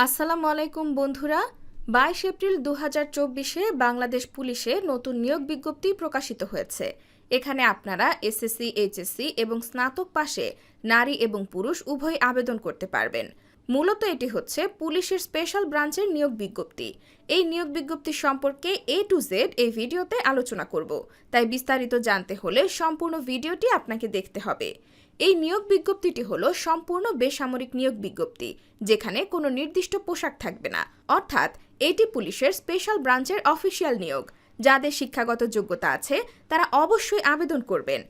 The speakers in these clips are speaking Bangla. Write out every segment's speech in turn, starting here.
আসসালামু আলাইকুম বন্ধুরা। 22 এপ্রিল 2024-এ বাংলাদেশ পুলিশে নতুন নিয়োগ বিজ্ঞপ্তি প্রকাশিত হয়েছে। এখানে আপনারা এসএসসি, এইচএসসি এবং স্নাতক পাশে নারী এবং পুরুষ উভয় আবেদন করতে পারবেন। মূলত এটি হচ্ছে পুলিশের স্পেশাল ব্রাঞ্চের নিয়োগ বিজ্ঞপ্তি। এই নিয়োগ বিজ্ঞপ্তি সম্পর্কে A to Z এই ভিডিওতে আলোচনা করব, তাই বিস্তারিত জানতে হলে সম্পূর্ণ ভিডিওটি আপনাকে দেখতে হবে। এই নিয়োগ বিজ্ঞপ্তিটি হলো সম্পূর্ণ বেসামরিক নিয়োগ বিজ্ঞপ্তি, যেখানে কোনো নির্দিষ্ট পোশাক থাকবে না, অর্থাৎ এটি পুলিশের স্পেশাল ব্রাঞ্চের অফিসিয়াল নিয়োগ। যাদের শিক্ষাগত যোগ্যতা আছে তারা অবশ্যই আবেদন করবেন।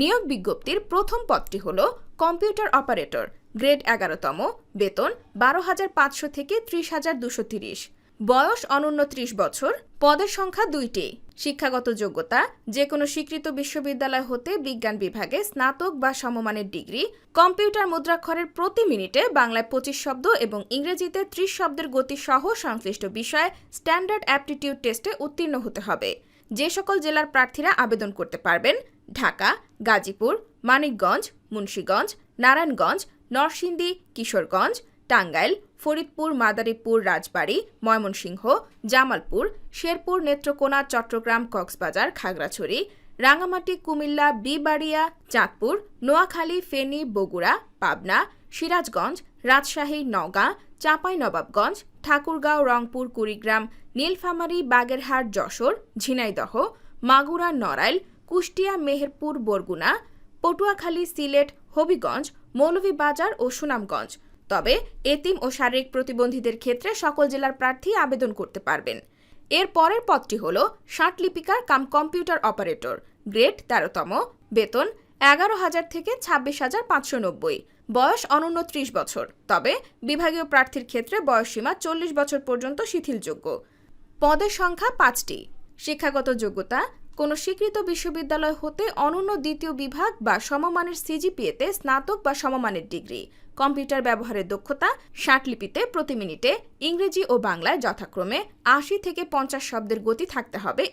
নিয়োগ বিজ্ঞপ্তির প্রথম পদটি হলো কম্পিউটার অপারেটর, গ্রেড 11তম, বেতন 12,500 থেকে 30,230, বয়স অনূন্য 30 বছর, পদের সংখ্যা 2টি। শিক্ষাগত যোগ্যতা যে কোনো স্বীকৃত বিশ্ববিদ্যালয় হতে বিজ্ঞান বিভাগে স্নাতক বা সমমানের ডিগ্রি, কম্পিউটার মুদ্রাক্ষরের প্রতি মিনিটে বাংলায় 25 শব্দ এবং ইংরেজিতে 30 শব্দের গতি সহ সংশ্লিষ্ট বিষয়ে স্ট্যান্ডার্ড অ্যাপটিটিউড টেস্টে উত্তীর্ণ হতে হবে। যে সকল জেলার প্রার্থীরা আবেদন করতে পারবেন: ঢাকা, গাজীপুর, মানিকগঞ্জ, মুন্সিগঞ্জ, নারায়ণগঞ্জ, নরসিংদী, কিশোরগঞ্জ, টাঙ্গাইল, ফরিদপুর, মাদারীপুর, রাজবাড়ী, ময়মনসিংহ, জামালপুর, শেরপুর, নেত্রকোনা, চট্টগ্রাম, কক্সবাজার, খাগড়াছড়ি, রাঙামাটি, কুমিল্লা, বিবাড়িয়া, চাঁদপুর, নোয়াখালী, ফেনী, বগুড়া, পাবনা, সিরাজগঞ্জ, রাজশাহী, নওগাঁ, চাঁপাইনবাবগঞ্জ, ঠাকুরগাঁও, রংপুর, কুড়িগ্রাম, নীলফামারী, বাগেরহাট, যশোর, ঝিনাইদহ, মাগুরা, নড়াইল, কুষ্টিয়া, মেহেরপুর, বরগুনা, পটুয়াখালী, সিলেট, হবিগঞ্জ, মৌলভীবাজার ও সুনামগঞ্জ। তবে এতিম ও শারীরিক প্রতিবন্ধীদের ক্ষেত্রে সকল জেলার প্রার্থী আবেদন করতে পারবেন। এর পরের পদটি হল ষাটলিপিকার কাম কম্পিউটার অপারেটর, গ্রেড 13তম, বেতন 11,000 থেকে 26,590, বয়স অনূন্য 30 বছর। তবে বিভাগীয় প্রার্থীর ক্ষেত্রে বয়সসীমা 40 বছর পর্যন্ত শিথিলযোগ্য। পদের সংখ্যা 5টি। শিক্ষাগত যোগ্যতা কোনো স্বীকৃত বিশ্ববিদ্যালয় হতে অনন্য দ্বিতীয় বিভাগ বা সমমানের সিজিপিএতে স্নাতক বা সমমানের ডিগ্রি, কম্পিউটার ব্যবহারের দক্ষতা 60 লিপিতে প্রতি মিনিটে ইংরেজি ও বাংলায় যথাক্রমে 80 থেকে 50 শব্দের গতি থাকতে হবে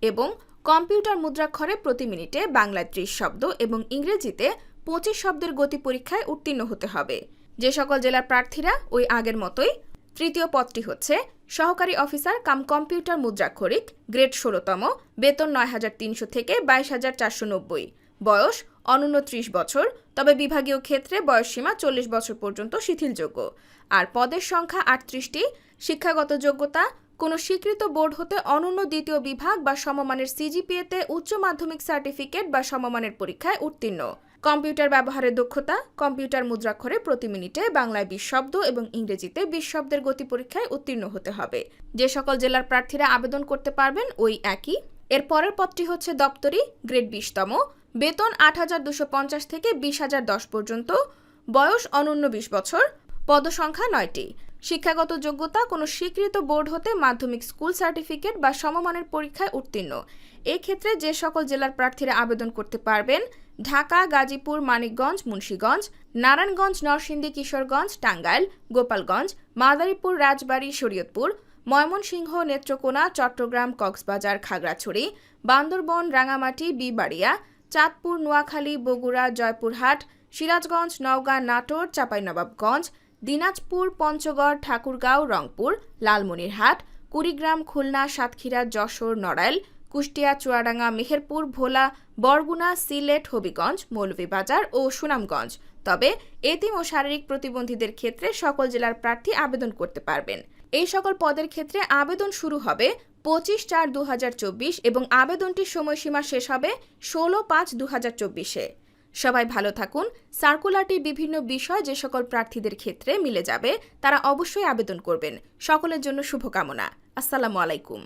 এবং কম্পিউটার মুদ্রাক্ষরে প্রতি মিনিটে বাংলায় 30 শব্দ এবং ইংরেজিতে 25 শব্দের গতি পরীক্ষায় উত্তীর্ণ হতে হবে। যে সকল জেলার প্রার্থীরা ওই আগের মতোই। তৃতীয় পদটি হচ্ছে সহকারী অফিসার কাম কম্পিউটার মুদ্রাক্ষরিক, গ্রেড 16তম, বেতন 9,300 থেকে 22,490, বয়স অনূন্য 30 বছর। তবে বিভাগীয় ক্ষেত্রে বয়সসীমা 40 বছর পর্যন্ত শিথিলযোগ্য। আর পদের সংখ্যা 38টি। শিক্ষাগত যোগ্যতা কোনো স্বীকৃত বোর্ড হতে অনন্য দ্বিতীয় বিভাগ বা সমমানের সিজিপিএতে উচ্চ মাধ্যমিক সার্টিফিকেট বা সমমানের পরীক্ষায় উত্তীর্ণ। কম্পিউটার ব্যবহারের দক্ষতা কম্পিউটার মুদ্রাক্ষরে প্রতি মিনিটে বাংলায় 20 শব্দ এবং ইংরেজিতে 20 শব্দের গতি পরীক্ষায় উত্তীর্ণ হতে হবে। যে সকল জেলার প্রার্থীরা আবেদন করতে পারবেন ওই একই। এর পরের পদটি হচ্ছে দপ্তরি, গ্রেড 20তম, বেতন 8,250 থেকে 20,010 পর্যন্ত, বয়স অনূন্য 20 বছর, পদসংখ্যা 9টি। শিক্ষাগত যোগ্যতা কোনো স্বীকৃত বোর্ড হতে মাধ্যমিক স্কুল সার্টিফিকেট বা সমমানের পরীক্ষায় উত্তীর্ণ। এক্ষেত্রে যে সকল জেলার প্রার্থীরা আবেদন করতে পারবেন: ঢাকা, গাজীপুর, মানিকগঞ্জ, মুন্সিগঞ্জ, নারায়ণগঞ্জ, নরসিংদী, কিশোরগঞ্জ, টাঙ্গাইল, গোপালগঞ্জ, মাদারীপুর, রাজবাড়ী, শরীয়তপুর, ময়মনসিংহ, নেত্রকোনা, চট্টগ্রাম, কক্সবাজার, খাগড়াছড়ি, বান্দরবন, রাঙামাটি, বিবাড়িয়া, চাঁদপুর, নোয়াখালী, বগুড়া, জয়পুরহাট, সিরাজগঞ্জ, নওগাঁ, নাটোর, চাঁপাইনবাবগঞ্জ, দিনাজপুর, পঞ্চগড়, ঠাকুরগাঁও, রংপুর, লালমনিরহাট, কুড়িগ্রাম, খুলনা, সাতক্ষীরা, যশোর, নড়াইল, কুষ্টিয়া, চুয়াডাঙ্গা, মেহেরপুর, ভোলা, বরগুনা, সিলেট, হবিগঞ্জ, মৌলভীবাজার ও সুনামগঞ্জ। তবে এতিম ও শারীরিক প্রতিবন্ধীদের ক্ষেত্রে সকল জেলার প্রার্থী আবেদন করতে পারবেন। এই সকল পদের ক্ষেত্রে আবেদন শুরু হবে 25/4/2024 এবং আবেদনটির সময়সীমা শেষ হবে 16/5/2024-এ। সবাই ভালো থাকুন। সার্কুলারটি বিভিন্ন বিষয় যে সকল প্রার্থীদের ক্ষেত্রে মিলে যাবে তারা অবশ্যই আবেদন করবেন। সকলের জন্য শুভকামনা। আসসালামু আলাইকুম।